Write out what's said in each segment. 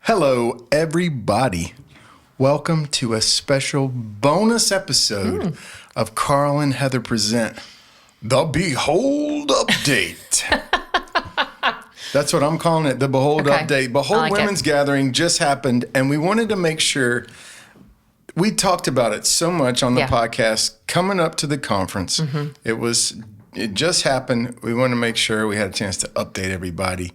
Hello, everybody. Welcome to a special bonus episode of Carl and Heather present the Behold Update. That's what I'm calling it, the Behold Update. Behold Women's Gathering just happened, and we wanted to make sure we talked about it so much on the podcast coming up to the conference. It just happened. We wanted to make sure we had a chance to update everybody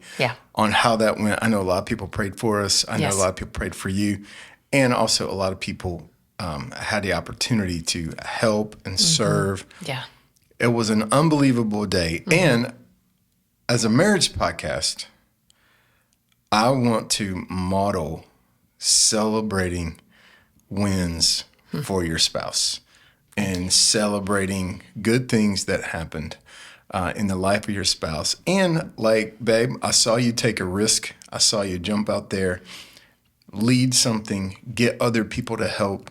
on how that went. I know a lot of people prayed for us. I know a lot of people prayed for you. And also a lot of people had the opportunity to help and serve. Yeah. It was an unbelievable day. And as a marriage podcast, I want to model celebrating wins for your spouse and celebrating good things that happened in the life of your spouse. And like, babe, I saw you take a risk. I saw you jump out there, lead something, get other people to help,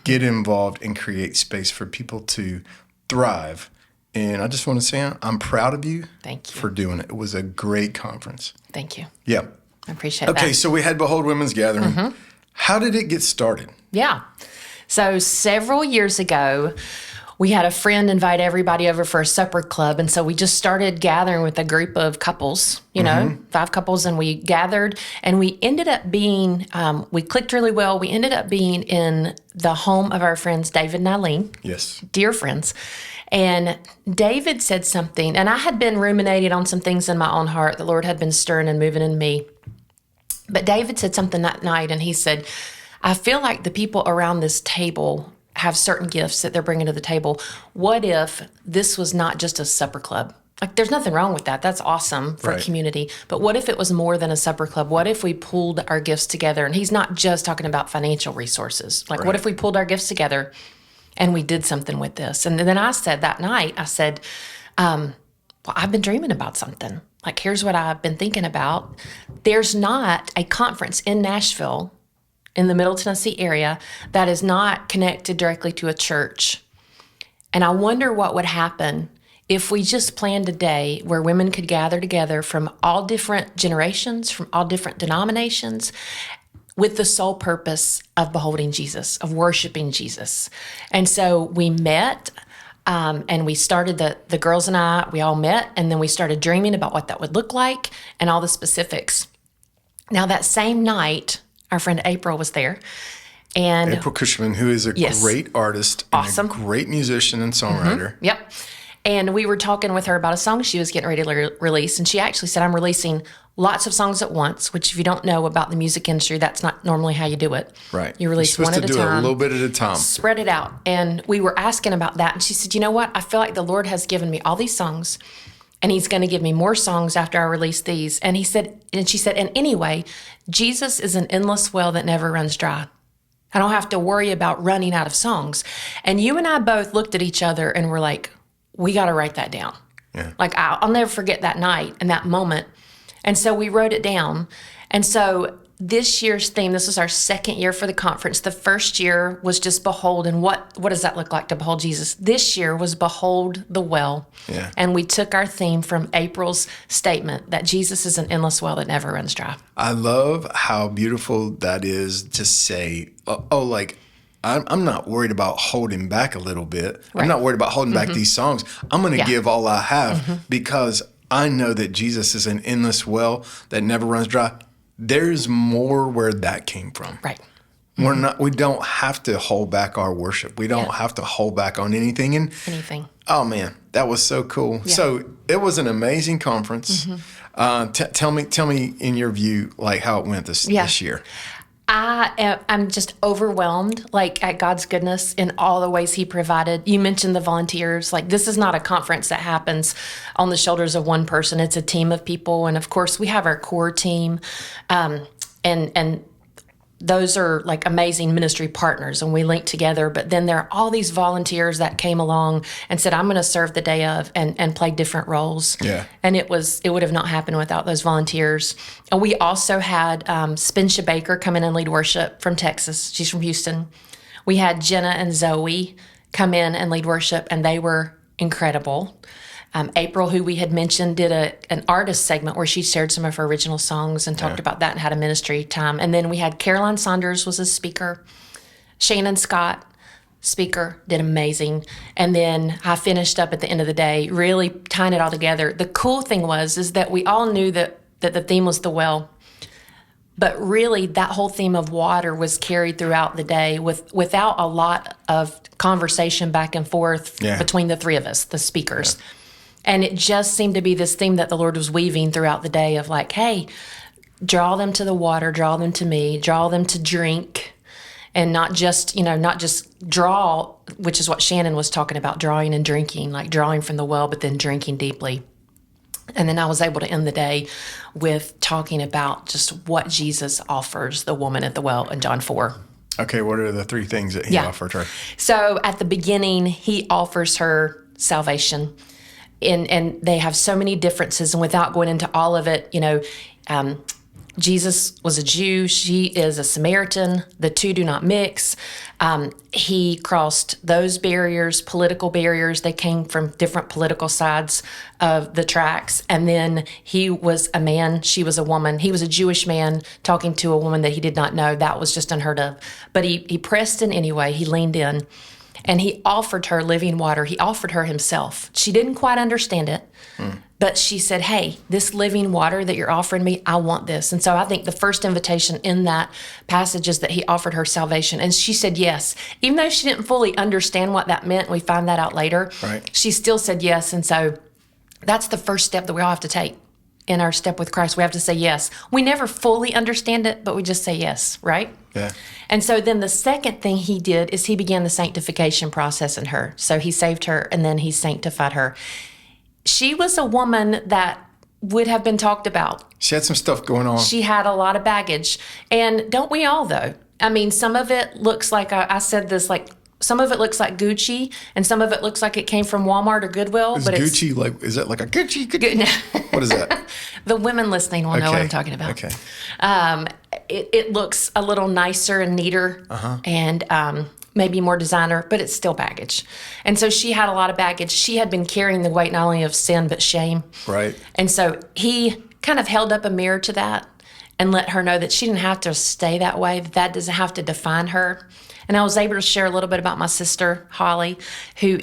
get involved, and create space for people to thrive. And I just want to say I'm proud of you. Thank you for doing it. It was a great conference. Thank you. Yeah. I appreciate that. Okay, so we had Behold Women's Gathering. How did it get started? Yeah. So several years ago, we had a friend invite everybody over for a supper club. And so we just started gathering with a group of couples, 5 couples, and we gathered. And we ended up being, we clicked really well. We ended up being in the home of our friends, David and Eileen. Yes. Dear friends. And David said something, and I had been ruminating on some things in my own heart. The Lord had been stirring and moving in me. But David said something that night, and he said, I feel like the people around this table have certain gifts that they're bringing to the table. What if this was not just a supper club? Like, there's nothing wrong with that. That's awesome for a community. But what if it was more than a supper club? What if we pulled our gifts together? And he's not just talking about financial resources. Like, what if we pulled our gifts together and we did something with this? And then I said that night, well, I've been dreaming about something. Like, here's what I've been thinking about. There's not a conference in Nashville, in the Middle Tennessee area, that is not connected directly to a church. And I wonder what would happen if we just planned a day where women could gather together from all different generations, from all different denominations, with the sole purpose of beholding Jesus, of worshiping Jesus. And so we met, and we started, the girls and I, we all met, and then we started dreaming about what that would look like and all the specifics. Now, that same night, our friend April was there. And April Cushman, who is a great artist and a great musician and songwriter. Yep. And we were talking with her about a song she was getting ready to release. And she actually said, I'm releasing lots of songs at once, which if you don't know about the music industry, that's not normally how you do it. Right. You release one at a time. You're supposed to do it a little bit at a time. Spread it out. And we were asking about that. And she said, you know what? I feel like the Lord has given me all these songs, and he's going to give me more songs after I release these. And she said, and anyway, Jesus is an endless well that never runs dry. I don't have to worry about running out of songs. And you and I both looked at each other and were like, we got to write that down. Yeah. Like, I'll never forget that night and that moment. And so we wrote it down. And so this year's theme, this was our second year for the conference. The first year was just behold, and what does that look like to behold Jesus? This year was behold the well. Yeah. And we took our theme from April's statement that Jesus is an endless well that never runs dry. I love how beautiful that is to say, I'm not worried about holding back a little bit. Right. I'm not worried about holding back these songs. I'm going to give all I have because I know that Jesus is an endless well that never runs dry. There's more where that came from. Right. We don't have to hold back our worship. We don't have to hold back on anything. Anything. Oh man, that was so cool. Yeah. So it was an amazing conference. Tell me in your view, like how it went this year. I'm just overwhelmed, like, at God's goodness in all the ways he provided. You mentioned the volunteers. Like, this is not a conference that happens on the shoulders of one person. It's a team of people. And of course, we have our core team, and those are like amazing ministry partners, and we link together. But then there are all these volunteers that came along and said, I'm going to serve the day of, and play different roles. Yeah. And it would have not happened without those volunteers. And we also had Spinsha Baker come in and lead worship from Texas. She's from Houston. We had Jenna and Zoe come in and lead worship, and they were incredible. April, who we had mentioned, did an artist segment where she shared some of her original songs and talked about that and had a ministry time. And then we had Caroline Saunders was a speaker. Shannon Scott, speaker, did amazing. And then I finished up at the end of the day, really tying it all together. The cool thing is that we all knew that the theme was the well. But really, that whole theme of water was carried throughout the day without a lot of conversation back and forth between the three of us, the speakers. Yeah. And it just seemed to be this theme that the Lord was weaving throughout the day of like, hey, draw them to the water, draw them to me, draw them to drink, and not just draw, which is what Shannon was talking about, drawing and drinking, like drawing from the well, but then drinking deeply. And then I was able to end the day with talking about just what Jesus offers the woman at the well in John 4. Okay, what are the three things that he offered her? So at the beginning, he offers her salvation. And they have so many differences. And without going into all of it, Jesus was a Jew. She is a Samaritan. The two do not mix. He crossed those barriers, political barriers. They came from different political sides of the tracks. And then he was a man. She was a woman. He was a Jewish man talking to a woman that he did not know. That was just unheard of. But he pressed in anyway. He leaned in. And he offered her living water. He offered her himself. She didn't quite understand it. But she said, hey, this living water that you're offering me, I want this. And so I think the first invitation in that passage is that he offered her salvation. And she said yes. Even though she didn't fully understand what that meant, we find that out later, she still said yes. And so that's the first step that we all have to take in our step with Christ. We have to say yes. We never fully understand it, but we just say yes, right? Yeah. And so then the second thing he did is he began the sanctification process in her. So he saved her and then he sanctified her. She was a woman that would have been talked about. She had some stuff going on. She had a lot of baggage. And don't we all, though? I mean, some of it looks like, I said this, like, some of it looks like Gucci, and some of it looks like it came from Walmart or Goodwill. Is Gucci like? Is that like a Gucci? What is that? The women listening will know what I'm talking about. Okay. It looks a little nicer and neater, and maybe more designer, but it's still baggage. And so she had a lot of baggage. She had been carrying the weight not only of sin but shame. Right. And so he kind of held up a mirror to that and let her know that she didn't have to stay that way, that doesn't have to define her. And I was able to share a little bit about my sister, Holly, who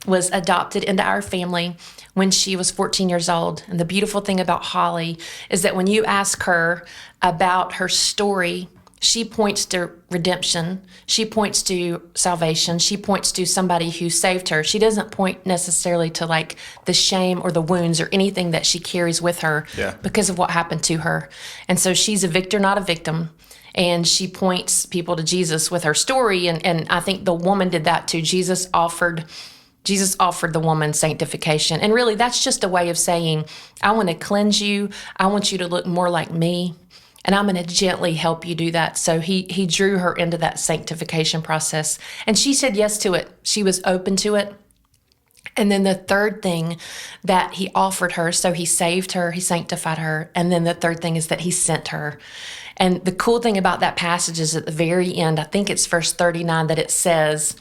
was adopted into our family when she was 14 years old. And the beautiful thing about Holly is that when you ask her about her story, she points to redemption. She points to salvation. She points to somebody who saved her. She doesn't point necessarily to like the shame or the wounds or anything that she carries with her because of what happened to her. And so she's a victor, not a victim. And she points people to Jesus with her story. And I think the woman did that too. Jesus offered the woman sanctification. And really, that's just a way of saying, I want to cleanse you. I want you to look more like me. And I'm going to gently help you do that. So he drew her into that sanctification process. And she said yes to it. She was open to it. And then the third thing that he offered her, so he saved her, he sanctified her. And then the third thing is that he sent her. And the cool thing about that passage is at the very end, I think it's verse 39, that it says,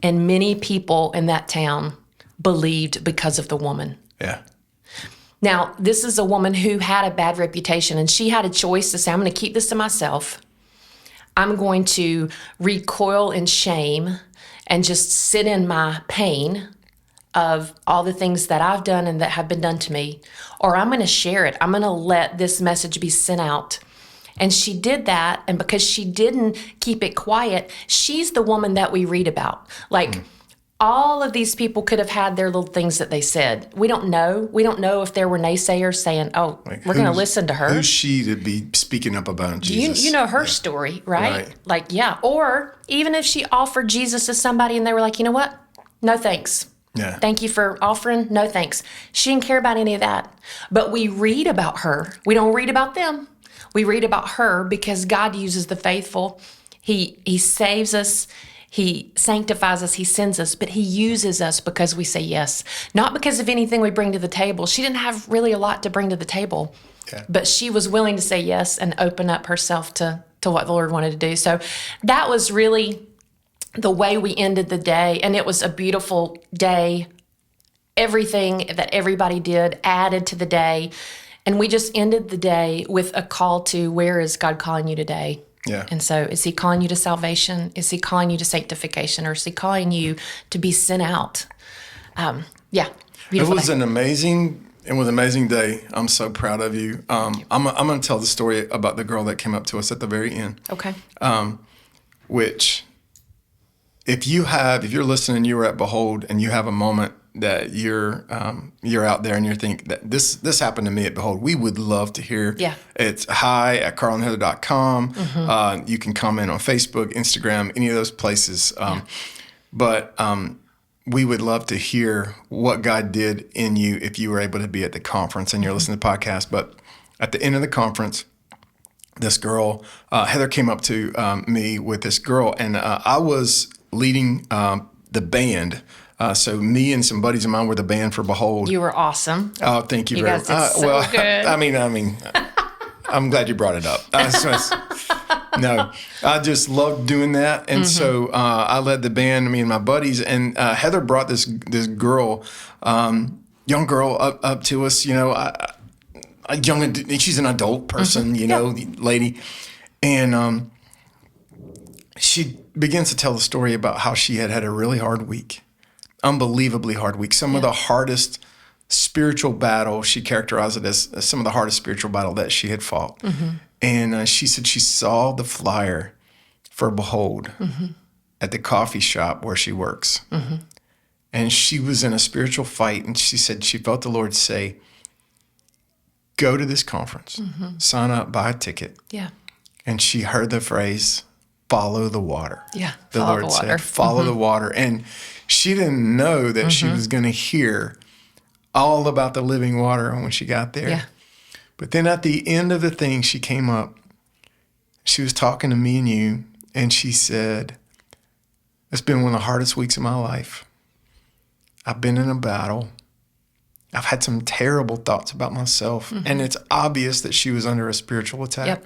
and many people in that town believed because of the woman. Yeah. Now, this is a woman who had a bad reputation, and she had a choice to say, I'm going to keep this to myself. I'm going to recoil in shame and just sit in my pain of all the things that I've done and that have been done to me, or I'm going to share it. I'm going to let this message be sent out. And she did that, and because she didn't keep it quiet, she's the woman that we read about. Like, all of these people could have had their little things that they said. We don't know. We don't know if there were naysayers saying, oh, like, we're going to listen to her. Who's she to be speaking up about Jesus? You know her story, right? Like, yeah. Or even if she offered Jesus to somebody and they were like, you know what? No thanks. Yeah. Thank you for offering. No thanks. She didn't care about any of that. But we read about her. We don't read about them. We read about her because God uses the faithful. He saves us. He sanctifies us. He sends us. But he uses us because we say yes. Not because of anything we bring to the table. She didn't have really a lot to bring to the table. Yeah. But she was willing to say yes and open up herself to what the Lord wanted to do. So that was really the way we ended the day. And it was a beautiful day. everything that everybody did added to the day. And we just ended the day with a call to, where is God calling you today? Yeah. And so is he calling you to salvation? Is he calling you to sanctification? Or is he calling you to be sent out? It Beautiful was day. an amazing day. I'm so proud of you. I'm going to tell the story about the girl that came up to us at the very end. Okay. Which, if you're listening, you were at Behold, and you have a moment that you're out there and you're thinking that this happened to me at Behold, we would love to hear. Yeah. It's hi@carlandheather.com. You can comment on Facebook, Instagram, any of those places. But we would love to hear what God did in you if you were able to be at the conference and you're listening to the podcast. But at the end of the conference, this girl, Heather, came up to me with this girl, and I was leading the band. So me and some buddies of mine were the band for Behold. You were awesome. Oh, thank you very much. guys did so good. I mean, I'm glad you brought it up. No, I just loved doing that, and so I led the band, me and my buddies, and Heather brought this girl, young girl, up to us. You know, she's an adult person, you know, lady, and she begins to tell the story about how she had a really hard week, unbelievably hard week. Some of the hardest spiritual battle, she characterized it as some of the hardest spiritual battle that she had fought. And she said she saw the flyer for Behold at the coffee shop where she works. And she was in a spiritual fight, and she said she felt the Lord say, go to this conference, sign up, buy a ticket. Yeah. And she heard the phrase, follow the water. Yeah. The Follow Lord the water. said, follow the water. And she didn't know that she was going to hear all about the living water when she got there. Yeah. But then at the end of the thing, she came up. She was talking to me and you, and she said, it's been one of the hardest weeks of my life. I've been in a battle. I've had some terrible thoughts about myself. And it's obvious that she was under a spiritual attack. Yep.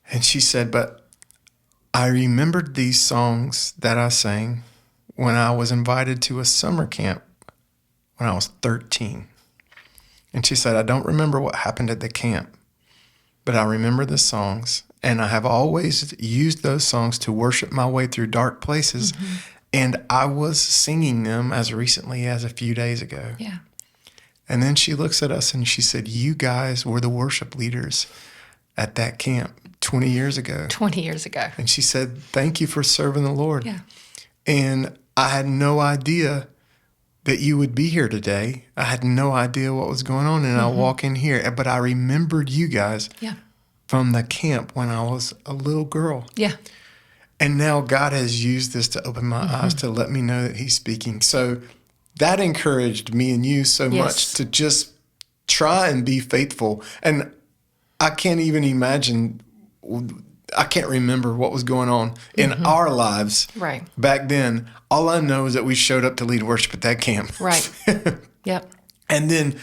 And she said, but I remembered these songs that I sang when I was invited to a summer camp when I was 13. And she said, I don't remember what happened at the camp, but I remember the songs, and I have always used those songs to worship my way through dark places. And I was singing them as recently as a few days ago. Yeah. And then she looks at us and she said, you guys were the worship leaders at that camp 20 years ago. 20 years ago. And she said, thank you for serving the Lord. Yeah. And I had no idea that you would be here today. I had no idea what was going on. And I walk in here, but I remembered you guys Yeah. from the camp when I was a little girl. Yeah. And now God has used this to open my eyes to let me know that he's speaking. So that encouraged me and you so much to just try and be faithful. And I can't even imagine, I can't remember what was going on in our lives Right. back then. All I know is that we showed up to lead worship at that camp. Right. Yep. And then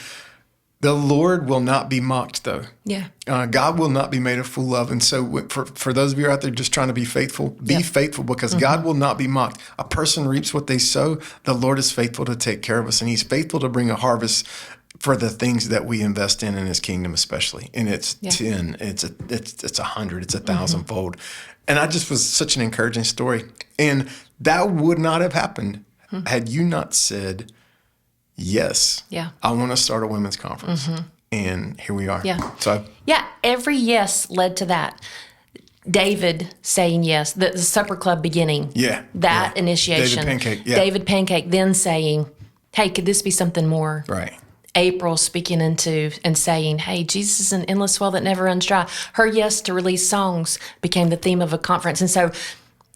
the Lord will not be mocked, though. Yeah. God will not be made a fool of. And so for those of you out there just trying to be faithful, be faithful, because God will not be mocked. A person reaps what they sow. The Lord is faithful to take care of us, and he's faithful to bring a harvest for the things that we invest in his kingdom, especially. And it's 10, it's 100, it's 1,000-fold. And I just was such an encouraging story. And that would not have happened had you not said, yes, I want to start a women's conference. And here we are. Yeah. So Yeah. Every yes led to that. David saying yes, the supper club beginning. That initiation. David Pancake. Yeah. David Pancake then saying, hey, could this be something more? Right. April speaking into and saying, hey, Jesus is an endless well that never runs dry. Her yes to release songs became the theme of a conference. And so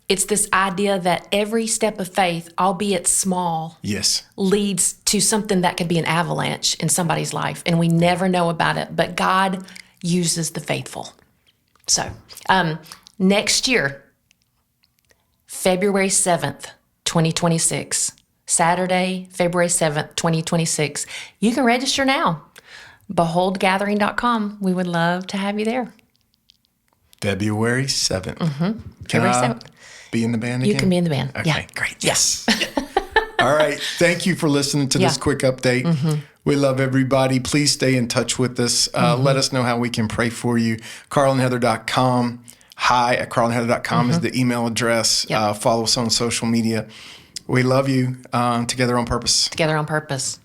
it's this idea that every step of faith, albeit small, Yes. leads to something that could be an avalanche in somebody's life. And we never know about it, but God uses the faithful. So next year, February 7th, 2026, Saturday, February 7th, 2026. You can register now. BeholdGathering.com. We would love to have you there. February 7th. Can February I 7th. be in the band again? You can be in the band. Okay, Yeah. great. Yes. All right. Thank you for listening to this Yeah. quick update. We love everybody. Please stay in touch with us. Let us know how we can pray for you. CarlAndHeather.com. Hi at CarlAndHeather.com is the email address. Yep. Follow us on social media. We love you. Together on purpose. Together on purpose.